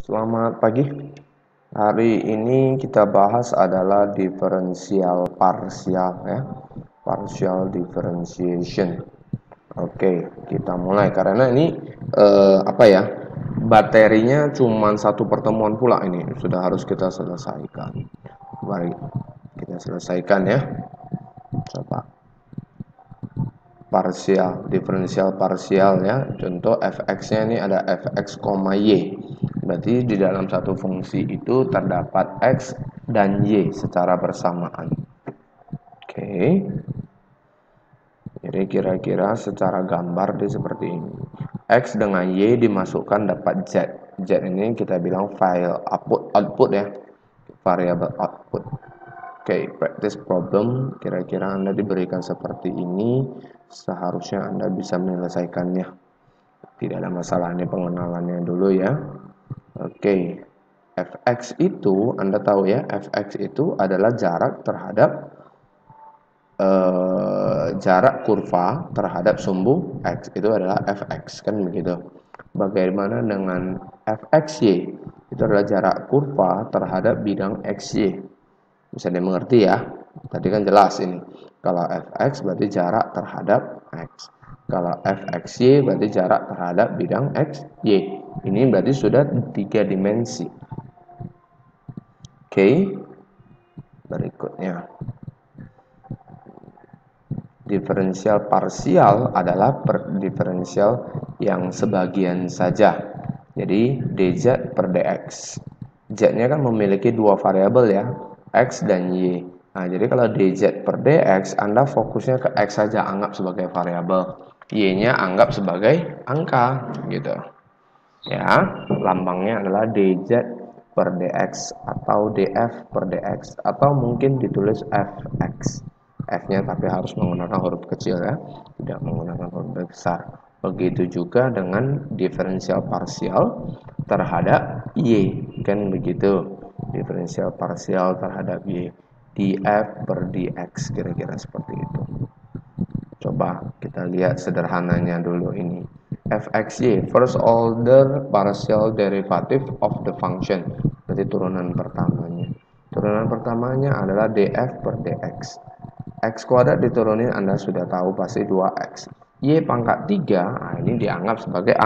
Selamat pagi. Hari ini kita bahas adalah diferensial parsial ya. Partial differentiation. Oke, kita mulai karena ini Baterinya cuma satu pertemuan pula ini. Sudah harus kita selesaikan. Mari kita selesaikan ya. Coba. Parsial, diferensial parsial ya. Contoh fx-nya ini ada fx, y. Berarti di dalam satu fungsi itu terdapat x dan y secara bersamaan. Oke. Jadi kira-kira secara gambar dia seperti ini. X dengan y dimasukkan dapat z. Z ini kita bilang file output ya. Variable output. Oke, practice problem. Kira-kira Anda diberikan seperti ini, seharusnya Anda bisa menyelesaikannya. Tidak ada masalah, ini pengenalannya dulu ya. Oke, fx itu, Anda tahu ya, fx itu adalah jarak terhadap jarak kurva terhadap sumbu x. Itu adalah fx, kan begitu. Bagaimana dengan fxy? Itu adalah jarak kurva terhadap bidang xy. Bisa dimengerti ya. Tadi kan jelas ini. Kalau fx berarti jarak terhadap x. Kalau fxy berarti jarak terhadap bidang xy. Ini berarti sudah 3 dimensi. Oke. Berikutnya. Diferensial parsial adalah diferensial yang sebagian saja. Jadi dz per dx. Z-nya kan memiliki dua variabel ya, x dan y. Nah, jadi kalau dz per dx, Anda fokusnya ke x saja, anggap sebagai variabel. Y-nya anggap sebagai angka, gitu. Ya, lambangnya adalah dz per dx atau df per dx atau mungkin ditulis fx. F-nya tapi harus menggunakan huruf kecil ya, tidak menggunakan huruf besar. Begitu juga dengan diferensial parsial terhadap y, kan begitu. Diferensial parsial terhadap y, df per dx, kira-kira seperti itu. Coba kita lihat sederhananya dulu ini. fxy, first order partial derivative of the function. Berarti turunan pertamanya. Turunan pertamanya adalah df per dx. X kuadrat diturunin Anda sudah tahu pasti 2x. Y pangkat 3, nah ini dianggap sebagai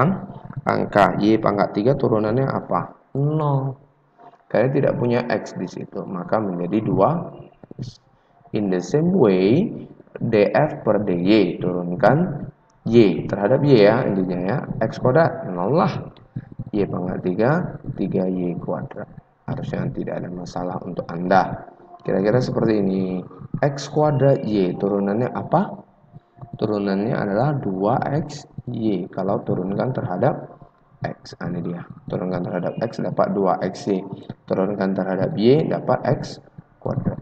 angka. Y pangkat 3 turunannya apa? 0. Karena tidak punya X di situ, maka menjadi 2. In the same way, df per dy turunkan y terhadap y ya, intinya ya. X kuadrat 0 lah. Y pangkat 3, 3y kuadrat. Harusnya tidak ada masalah untuk Anda. Kira-kira seperti ini. X kuadrat y turunannya apa? Turunannya adalah 2xy. Kalau turunkan terhadap x, ini dia. Turunkan terhadap x dapat 2xy. Turunkan terhadap y dapat x kuadrat.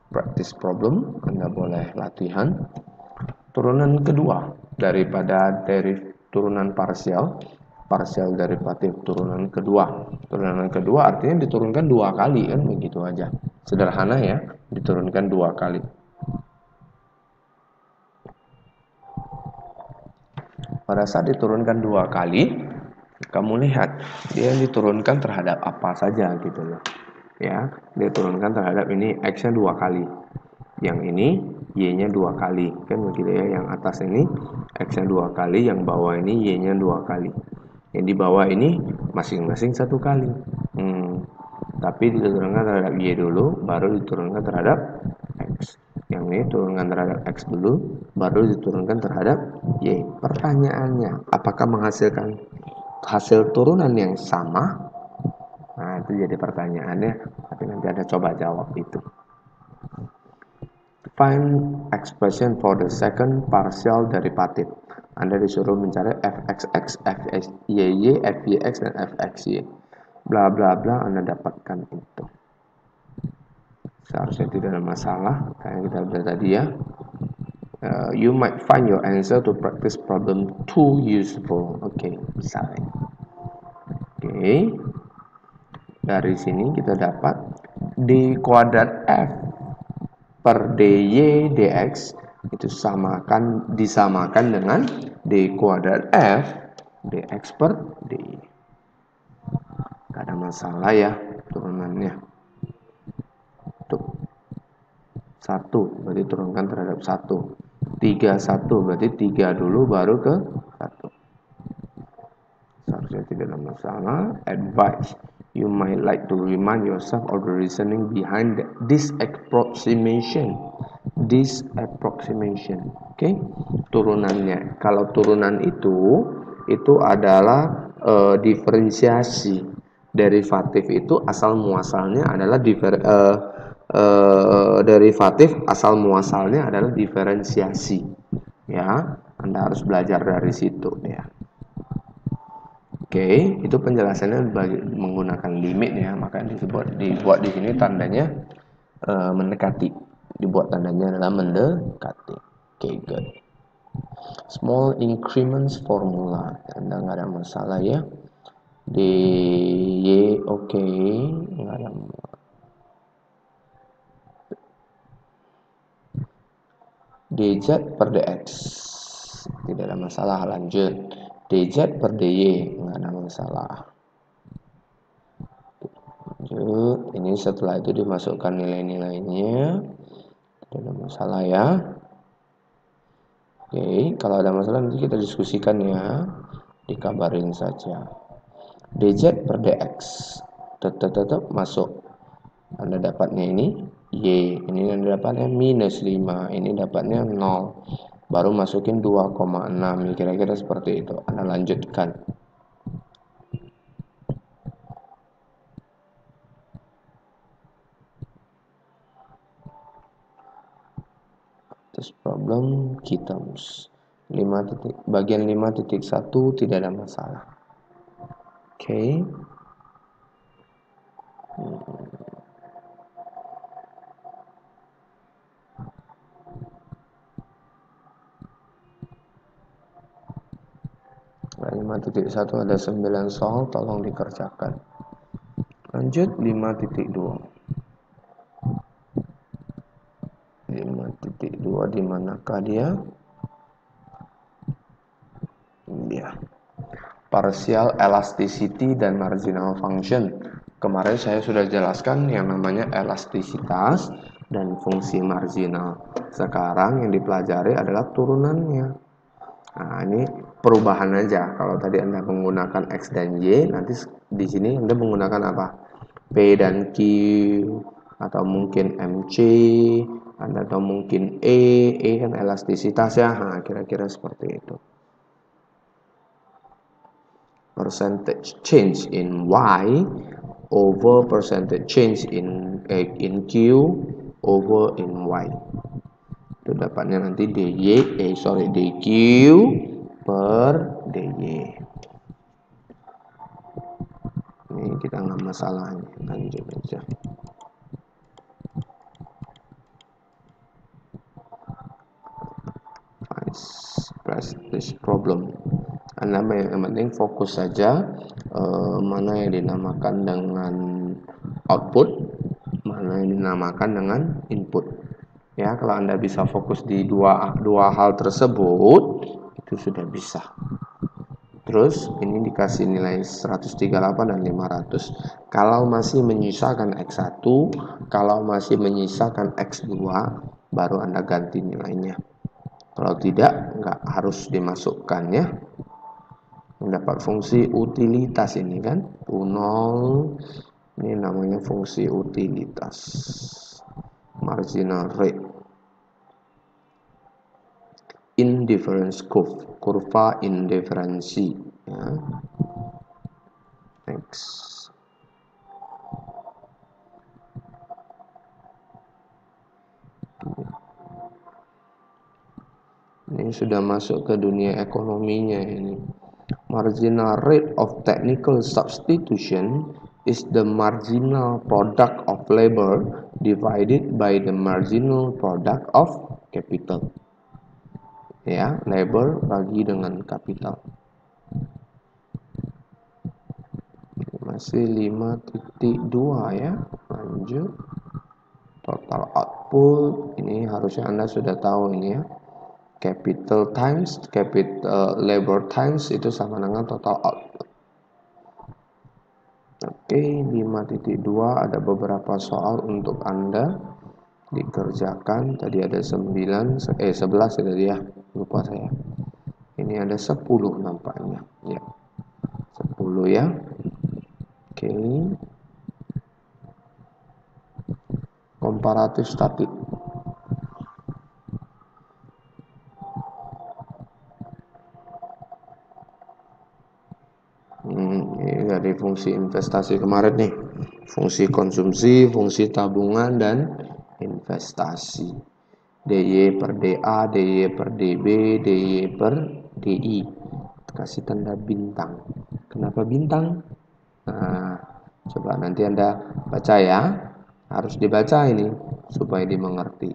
Practice problem, Anda boleh latihan. Turunan kedua daripada turunan parsial derivatif turunan kedua. Turunan kedua artinya diturunkan 2 kali, kan begitu aja. Sederhana ya, diturunkan 2 kali. Pada saat diturunkan 2 kali, kamu lihat dia diturunkan terhadap apa saja gitu loh. Ya, diturunkan terhadap ini x-nya 2 kali. Yang ini y-nya 2 kali, kan begitu ya. Yang atas ini x-nya 2 kali, yang bawah ini y-nya 2 kali. Yang di bawah ini masing-masing 1 kali. Tapi diturunkan terhadap y dulu, baru diturunkan terhadap x. Yang ini turunkan terhadap x dulu, baru diturunkan terhadap y. Pertanyaannya, apakah menghasilkan hasil turunan yang sama? Nah, itu jadi pertanyaannya. Tapi nanti ada coba jawab itu. Find expression for the second partial derivative. Anda disuruh mencari fxx, fyy, fyx, dan fxy. Bla bla bla, Anda dapatkan itu. Seharusnya tidak ada masalah, kayak kita bilang tadi ya. You might find your answer to practice problem too useful. Oke, misalnya. Oke. Dari sini kita dapat d kuadrat f per dy dx itu disamakan dengan d kuadrat f dx per dy. masalah ya turunannya. Tuh. 1 berarti turunkan terhadap 1. 31 berarti 3 dulu baru ke 1. Seharusnya tidak ada masalah. Advice. You might like to remind yourself of the reasoning behind this approximation. This approximation. Oke. Turunannya. Kalau turunan itu adalah diferensiasi. Derivatif itu asal muasalnya adalah derivatif asal muasalnya adalah diferensiasi. Ya, Anda harus belajar dari situ ya. Oke, itu penjelasannya menggunakan limit ya, maka dibuat di sini tandanya mendekati. Dibuat tandanya adalah mendekati. Oke, good. Small increments formula, Anda nggak ada masalah ya. dy, oke, nggak ada masalah. dz per dx, tidak ada masalah. Lanjut. dz per dy, nggak ada masalah. Lanjut. Ini setelah itu dimasukkan nilai-nilainya, tidak ada masalah ya. Oke, kalau ada masalah nanti kita diskusikan ya, dikabarin saja. dz per dx tetap masuk. Anda dapatnya ini y, ini Anda dapatnya minus 5, ini dapatnya 0, baru masukin 2,6, kira-kira seperti itu. Anda lanjutkan. This problem keyterms bagian 5.1 tidak ada masalah. Oke. Nah, 5.1 ada 9 soal, tolong dikerjakan. Lanjut 5.2. 5.2 di manakah dia? Ya. Partial elasticity dan marginal function. Kemarin saya sudah jelaskan yang namanya elastisitas dan fungsi marginal. Sekarang yang dipelajari adalah turunannya. Nah, ini perubahan aja. Kalau tadi Anda menggunakan X dan Y, nanti di sini Anda menggunakan apa? P dan Q, atau mungkin MC, atau mungkin E kan elastisitas ya. Nah, kira-kira seperti itu. Percentage change in Y over percentage change in Q over in Y. Itu dapatnya nanti dQ per dy. Ini kita nggak masalah, lanjut aja. Press this problem. Anda yang penting fokus saja mana yang dinamakan dengan output, mana yang dinamakan dengan input. Ya, kalau Anda bisa fokus di dua hal tersebut, itu sudah bisa. Terus ini dikasih nilai 138 dan 500. Kalau masih menyisakan X1, kalau masih menyisakan X2, baru Anda ganti nilainya. Kalau tidak, nggak harus dimasukkan ya. Mendapat fungsi utilitas ini kan, U0, ini namanya fungsi utilitas. Marginal rate. Indifference curve, kurva indiferensi. Ya. Next. Ini sudah masuk ke dunia ekonominya ini. Marginal rate of technical substitution is the marginal product of labor divided by the marginal product of capital. Ya, labor bagi dengan kapital. Masih 5.2 ya. Lanjut. Total output, ini harusnya Anda sudah tahu ini ya. Capital times labor times itu sama dengan total output. Oke, 5.2 ada beberapa soal untuk Anda dikerjakan. Tadi ada 11 ya tadi ya. Lupa saya. Ini ada 10 nampaknya. Ya. 10 ya. Oke. Komparatif statik. Ini dari fungsi investasi kemarin nih. Fungsi konsumsi, fungsi tabungan, dan investasi. DY per DA, DY per DB, DY per DI. Kasih tanda bintang. Kenapa bintang? Nah, coba nanti Anda baca ya. Harus dibaca ini supaya dimengerti.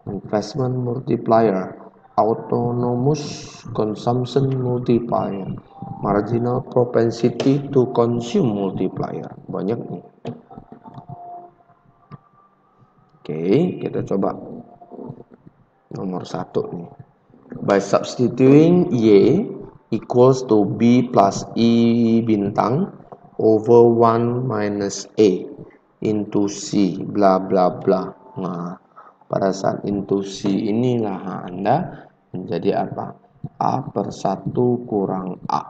Investment multiplier, autonomous consumption multiplier, marginal propensity to consume multiplier. Banyak nih. Oke, kita coba nomor 1 nih. By substituting Y equals to B plus I bintang over 1 minus A into C bla bla bla. Nah, pada saat into C inilah Anda menjadi apa? A per 1 kurang A.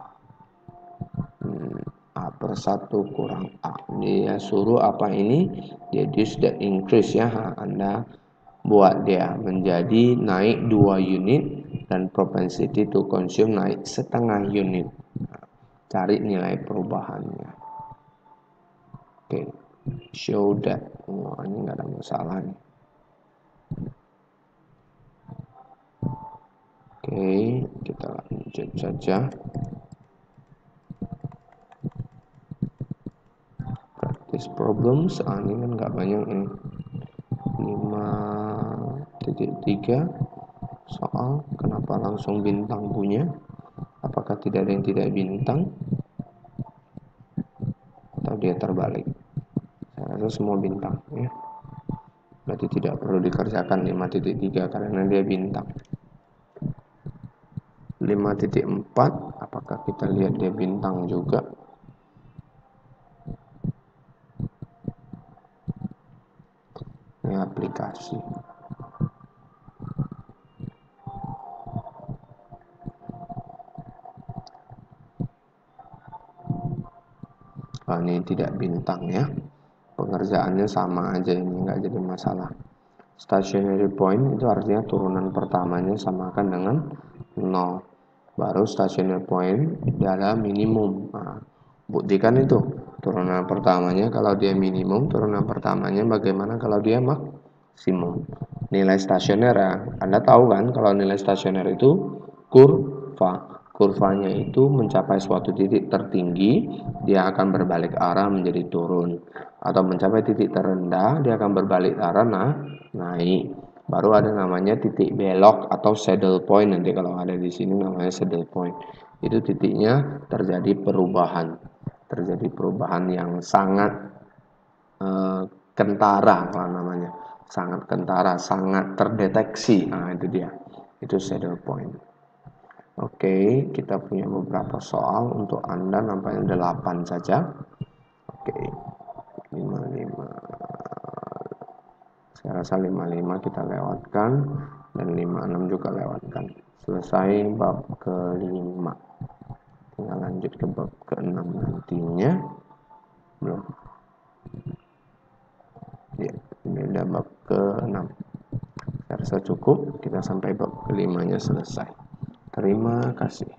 A per 1 kurang A. Dia suruh apa ini? Reduce that increase ya. Anda buat dia menjadi naik 2 unit dan propensity to consume naik setengah unit. Cari nilai perubahannya. Oke, show that. Wah, ini nggak ada masalah nih. Oke, kita lanjut saja. Practice problems. Ini kan nggak banyak ini. 5.3 soal kenapa langsung bintang punya? Apakah tidak ada yang tidak bintang? Atau dia terbalik? Saya rasa semua bintang ya. Berarti tidak perlu dikerjakan 5.3 karena dia bintang. 5.4 apakah kita lihat dia bintang juga? Ini aplikasi. Ini tidak bintang ya. Pengerjaannya sama aja, ini nggak jadi masalah. Stationary point itu artinya turunan pertamanya samakan dengan 0. Baru stationary point adalah minimum. Nah, buktikan itu. Turunan pertamanya kalau dia minimum, turunan pertamanya bagaimana kalau dia maksimum. Nilai stasioner ya. Anda tahu kan kalau nilai stasioner itu kurva. Kurvanya itu mencapai suatu titik tertinggi, dia akan berbalik arah menjadi turun. Atau mencapai titik terendah, dia akan berbalik arah naik. Baru ada namanya titik belok atau saddle point. Nanti kalau ada di sini namanya saddle point. Itu titiknya terjadi perubahan. Terjadi perubahan yang sangat kentara kalau namanya. Sangat kentara, sangat terdeteksi. Nah, itu dia. Itu saddle point. Oke, kita punya beberapa soal untuk Anda, nampaknya 8 saja. Oke, 55. Saya rasa 55 kita lewatkan dan 56 juga lewatkan. Selesai bab ke-5. Tinggal lanjut ke bab ke-6 nantinya. Belum. Ya, ini udah bab ke-6. Saya rasa cukup, kita sampai bab ke-5-nya selesai. Terima kasih.